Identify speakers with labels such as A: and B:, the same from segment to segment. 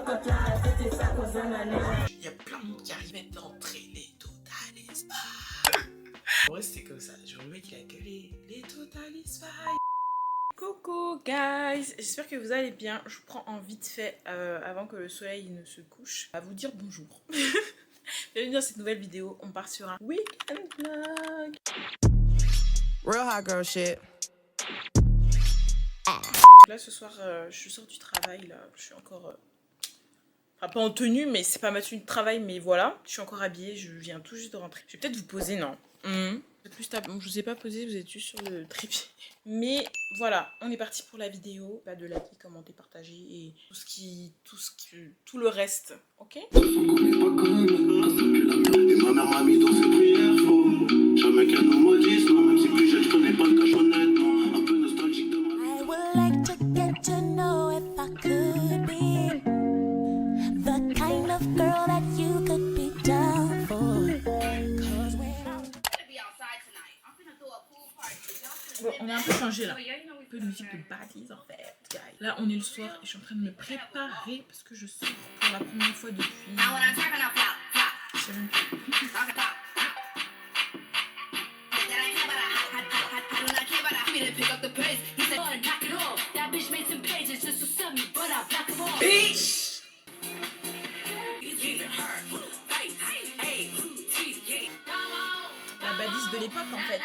A: Il y a plein de monde qui arrivait d'entrer les Totalis. En vrai c'était comme ça, genre le mec il a gueulé les Totalis. Coucou guys, j'espère que vous allez bien. Je vous prends en vite fait avant que le soleil ne se couche à vous dire bonjour. Bienvenue dans cette nouvelle vidéo, on part sur un weekend vlog.
B: Real hot girl shit.
A: Là ce soir je sors du travail, là je suis encore... Enfin pas en tenue mais c'est pas ma tenue de travail mais voilà. Je suis encore habillée, je viens tout juste de rentrer. Je vais peut-être vous poser, non plus stable. Donc, je vous ai pas posé, vous êtes juste sur le trépied. Mais voilà, on est parti pour la vidéo. Pas de liker, commenter, partager et tout le reste, ok?
C: Et ma mère m'a mis dans ses prières, faut jamais qu'elle nous maudisse, non, même si plus jeune, je connais pas le cachonnette, non, un peu nostalgique de ma vie.
D: I would like to get to know if I could be the kind of girl that you could be down for. Cause when
A: Bon, on a un peu changé là. Un peu de musique de baddies en fait, guys. Là, on est le soir et je suis en train de me préparer parce que je sors pour la première fois depuis... Je sais même plus. Bitch! La badise de l'époque en fait.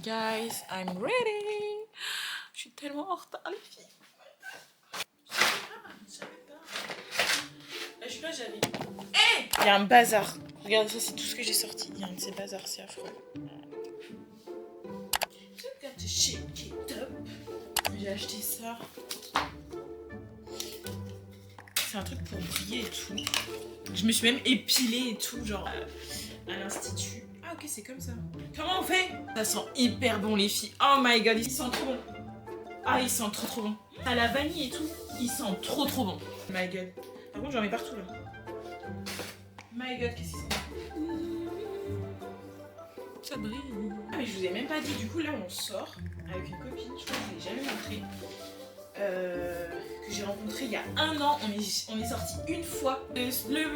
A: Guys, I'm ready. Je suis tellement en retard les filles. Là, je suis là, j'avais... Hey! Il y a un bazar. Regardez ça, c'est tout ce que j'ai sorti. Il y a un de ces bazars, c'est affreux. J'ai acheté ça. C'est un truc pour briller et tout. Je me suis même épilée et tout, genre à l'institut. Ah ok, c'est comme ça. Comment on fait? Ça sent hyper bon les filles. Oh my god, ils sentent trop bon. Ah, ils sentent trop bon. À la vanille et tout, ils sentent trop bon. Oh my god. Par contre, j'en mets partout là. My god, qu'est-ce qu'ils sentent? Ça brille. Ah mais je vous ai même pas dit, du coup là on sort avec une copine, je crois que je l'ai jamais montré. Que j'ai rencontré il y a 1 an, on est sortis une fois, le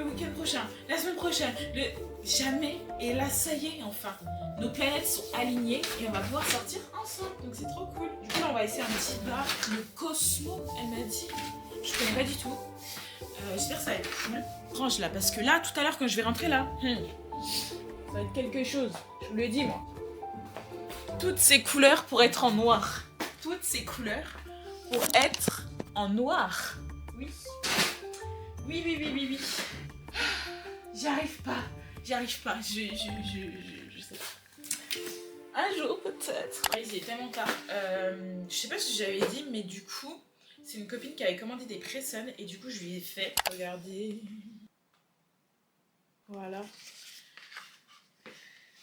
A: week-end prochain, la semaine prochaine, jamais, et là ça y est enfin, nos planètes sont alignées et on va pouvoir sortir ensemble, donc c'est trop cool. Du coup là on va essayer un petit bar, le Cosmo, elle m'a dit, je connais pas du tout, j'espère que ça va être cool. Range là, parce que là tout à l'heure quand je vais rentrer là, ça va être quelque chose, je vous le dis moi. Toutes ces couleurs pour être en noir, toutes ces couleurs pour être en noir. Oui. Oui. J'y arrive pas. Je sais pas. Un jour peut-être. Il est tellement tard. Je sais pas si j'avais dit, mais du coup, c'est une copine qui avait commandé des Presson et du coup je lui ai fait. Regardez. Voilà.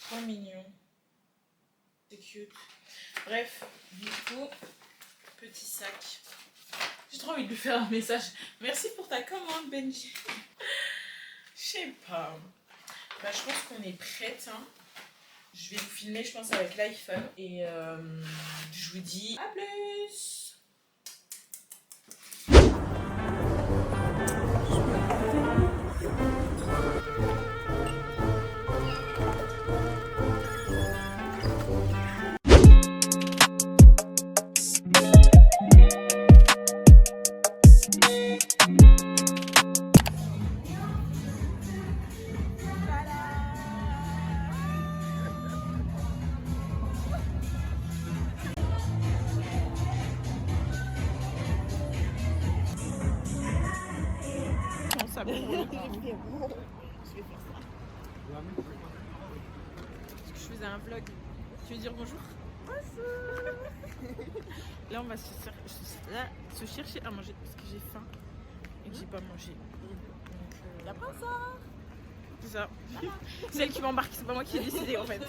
A: Trop mignon. C'est cute. Bref, du coup. Petit sac. J'ai trop envie de lui faire un message. Merci pour ta commande, Benji. Je sais pas. Bah, je pense qu'on est prête. Hein. Je vais vous filmer, je pense, avec l'iPhone. Et je vous dis à plus. Ça pour le temps. Je vais faire ça. Parce que je faisais un vlog. Tu veux dire bonjour? Là on va se chercher à manger parce que j'ai faim et que j'ai pas mangé. Donc la princesse. C'est ça. C'est elle qui m'embarque, c'est pas moi qui ai décidé en fait.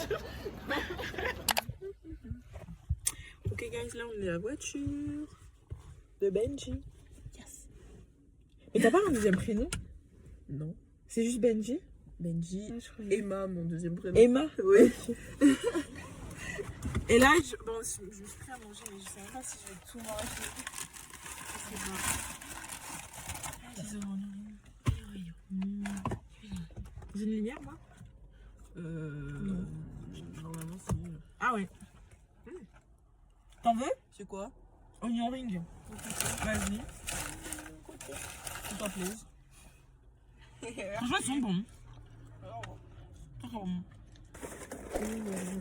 E: Ok guys, là on est à la voiture de Benji. Yes. Mais t'as pas un deuxième prénom? Non. C'est juste Benji? Benji. Emma, mon deuxième prénom. Emma? Oui. Et là, je me suis pris à manger, mais je sais même pas si je vais tout manger. J'ai une lumière, moi? Non. Normalement, c'est nul. Ah ouais. T'en veux? C'est quoi? Onion ring. Vas-y. S'il te plaît. Franchement, ils sont bons. Très bons.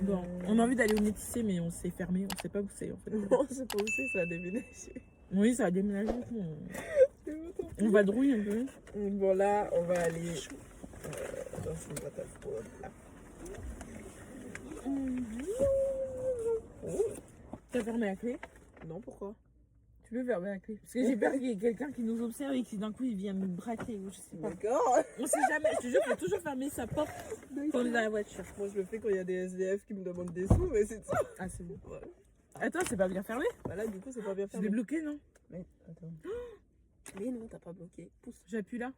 E: Bon, on a envie d'aller au Métissé, mais on s'est fermé, on sait pas où c'est en fait. On sait pas où c'est, ça a déménagé. Oui, ça a déménagé. On va drouiller un peu. Bon, là, on va aller dans une boîte à four. T'as fermé la clé? Non, pourquoi? Tu peux fermer la clé. Parce que j'ai peur qu'il y ait quelqu'un qui nous observe et qui d'un coup il vient nous braquer ou je sais pas. D'accord. On sait jamais, je te jure, faut toujours fermer sa porte quand on est dans la voiture. Moi je le fais quand il y a des SDF qui me demandent des sous, mais c'est tout. Ah, c'est bon. Ouais. Attends, c'est pas bien fermé? Bah là, du coup, c'est pas bien fermé. Je l'ai bloqué, non? Mais attends. Mais non, t'as pas bloqué. Pousse. J'appuie là.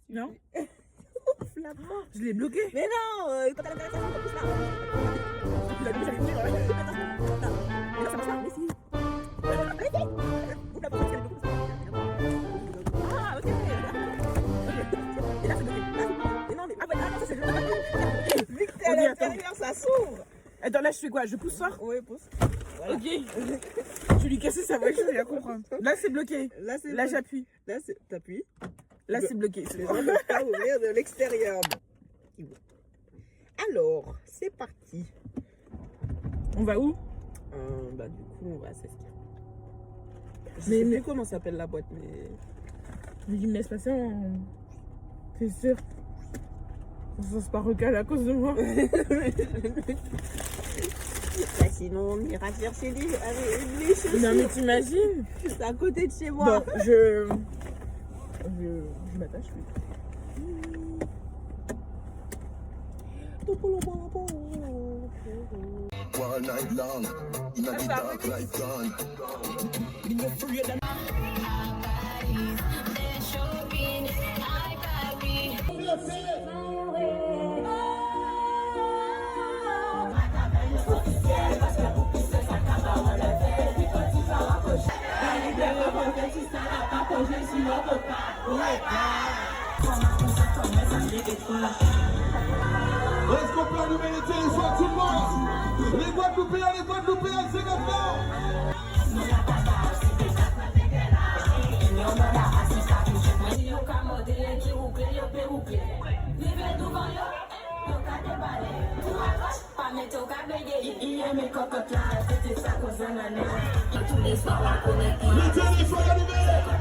E: Non? Je l'ai bloqué. Mais non, quand t'as l'intéressant, on pousse là. Tu l'as mis, j'avais mis. Mais non, ça marche pas. Mais si. Ah, ok. Et là, c'est bloqué. Mais non, mais. Ah, ouais, ça, c'est bloqué. Vu que t'es à l'intérieur, ça s'ouvre. Attends, là, je fais quoi? Je pousse fort? Oui, pousse. Voilà. Ok. Je vais lui casser sa voiture, il va comprendre. Là, c'est bloqué. Là, j'appuie. Là, t'appuies. Là, c'est bloqué. Les gens ne peuvent pas ouvrir de l'extérieur. Alors, c'est parti. On va où? Bah, du coup, on va à Sesquia. Je sais plus comment s'appelle la boîte, mais. Je dis, me laisse passer en. T'es sûr? Ça se pas recaler à cause de moi. Bah, sinon, on ira chercher les chaussures. Non, mais t'imagines? C'est à côté de chez moi. Bon, je m'attache.
C: All night long, in the dark like dawn.
F: Est-ce qu'on peut allumer les téléphones tout le monde? Les Guadeloupéens, c'est maintenant!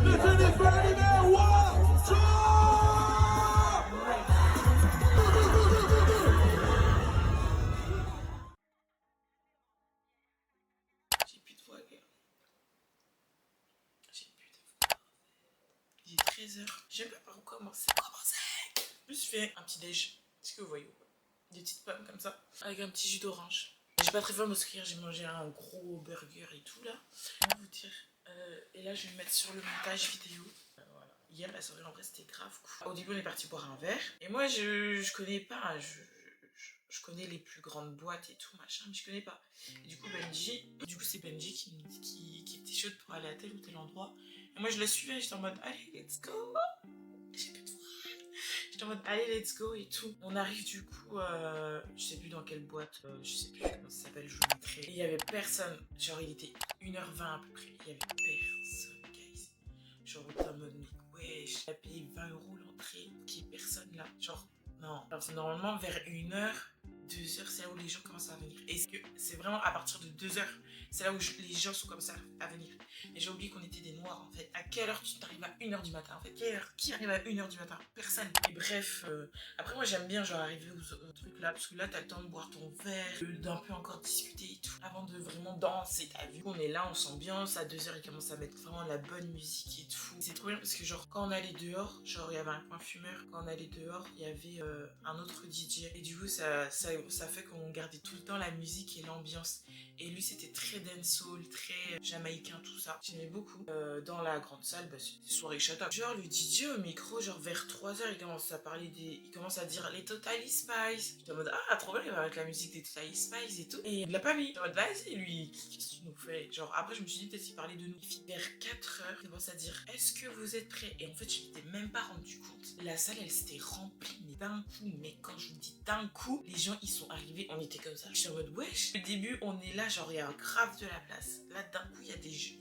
F: Les téléphones allumés! One, two!
A: J'ai plus de voix, gars. J'ai plus de voix. Il est 13h. Je sais pas par où commencer. Je me suis fait un petit déj. Est-ce que vous voyez ou pas? Des petites pommes comme ça. Avec un petit jus d'orange. J'ai pas très faim parce que hier j'ai mangé un gros burger et tout là. Je vais vous dire. Et là je vais me mettre sur le montage vidéo. Voilà. Hier la soirée en vrai c'était grave cool. Au début on est parti boire un verre. Et moi je connais pas. Je connais les plus grandes boîtes et tout machin, mais je connais pas. Et du coup c'est Benji qui était chaude pour aller à tel ou tel endroit. Et moi je la suivais, j'étais en mode allez let's go. J'ai plus de voix. J'étais en mode allez let's go et tout. On arrive du coup, je sais plus dans quelle boîte, je sais plus comment ça s'appelle, je vous montrerai. Et il y avait personne, genre il était 1h20 à peu près, il y avait personne guys. Genre on était en mode mais wesh, j'ai payé 20 € l'entrée, qu'il y ait personne là, genre non. Alors c'est normalement vers 1h, 2h, c'est là où les gens commencent à venir. Et c'est vraiment à partir de 2h, c'est là où les gens sont commencés à venir. Et j'ai oublié qu'on était des noirs en fait. À quelle heure tu t'arrives à 1h du matin en fait? Quelle heure? Qui arrive à 1h du matin? Personne. Et bref, après moi j'aime bien genre arriver au truc là, parce que là t'as le temps de boire ton verre, d'un peu encore discuter et tout, avant de vraiment danser. T'as vu? On est là, on s'ambiance, à 2h ils commencent à mettre vraiment la bonne musique et tout. C'est trop bien parce que genre quand on allait dehors, genre il y avait un coin fumeur, quand on allait dehors, il y avait un autre DJ. Et du coup ça fait qu'on gardait tout le temps la musique et l'ambiance. Et lui c'était très dancehall, très jamaïcain, tout ça. J'aimais beaucoup. Dans la grande salle, bah, c'est soirée shut-up. Genre le DJ au micro, genre vers 3h, il commence à parler il commence à dire les Totally Spice. J'étais en mode ah trop bien, il va mettre la musique des Totally Spice et tout. Et il l'a pas mis. J'étais en mode vas-y lui, qu'est-ce que tu nous fais? Genre après je me suis dit peut-être qu'il parlait de nous. Vers 4h, il commence à dire est-ce que vous êtes prêts? Et en fait je m'étais même pas rendu compte. La salle elle s'était remplie mais d'un coup, mais quand je vous dis d'un coup, les gens ils sont arrivés, on était comme ça. J'étais en mode wesh. Au début on est là, genre il y a grave de la place. Là d'un coup il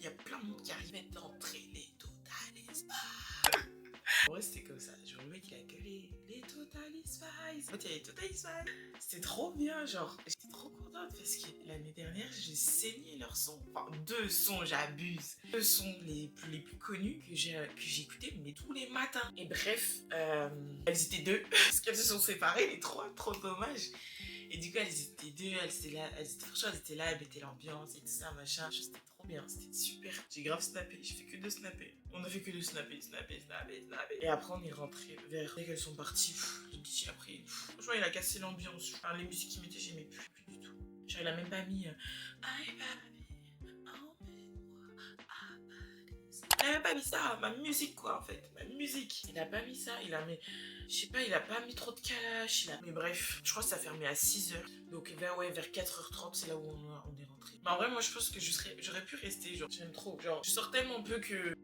A: y a plein de monde qui arrivait d'entrer les Totally Spice. En vrai c'était comme ça, genre le mec il a gueulé les Totally Spice. En fait il y a les Totally Spice. C'était trop bien, genre j'étais trop contente parce que l'année dernière j'ai saigné leurs sons. Enfin 2 sons, j'abuse. 2 sons les plus connus que j'écoutais mais tous les matins. Et bref, elles étaient 2 parce qu'elles se sont séparées, les 3, trop dommage. Et du coup, elles étaient 2, franchement, elles étaient là, elles mettaient l'ambiance et tout ça, machin. C'était trop bien, c'était super. J'ai grave snappé, j'ai fait que de snapper. On a fait que de snapper. Et après, on est rentré vers. Dès qu'elles sont parties, le DJ après. Franchement, il a cassé l'ambiance. Enfin, les musiques qu'il mettait, j'aimais plus du tout. Genre, il a même pas mis. Il a même pas mis ça, ma musique quoi en fait, ma musique. Il a pas mis ça, il a mis, je sais pas, il a pas mis trop de calage. Mais bref, je crois que ça fermait à 6h. Donc vers 4h30, c'est là où on est rentré. Mais en vrai, moi je pense que j'aurais pu rester, genre j'aime trop. Genre, je sors tellement peu que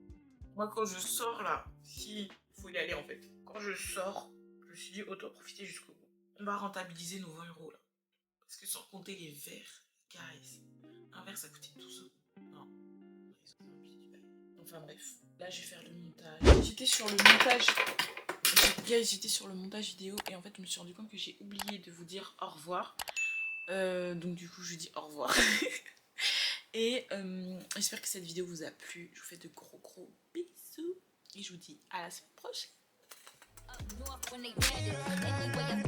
A: moi quand je sors là, si, faut y aller en fait. Quand je sors, je me suis dit autant profiter jusqu'au bout. On va rentabiliser nos 20 € là. Parce que sans compter les verres, guys, un verre ça coûtait 12 €. Non. Enfin bref, là je vais faire le montage. J'étais sur le montage vidéo et en fait je me suis rendu compte que j'ai oublié de vous dire au revoir. Donc du coup je dis au revoir. Et j'espère que cette vidéo vous a plu. Je vous fais de gros bisous et je vous dis à la semaine prochaine.
D: Up north when they ready. Anyway,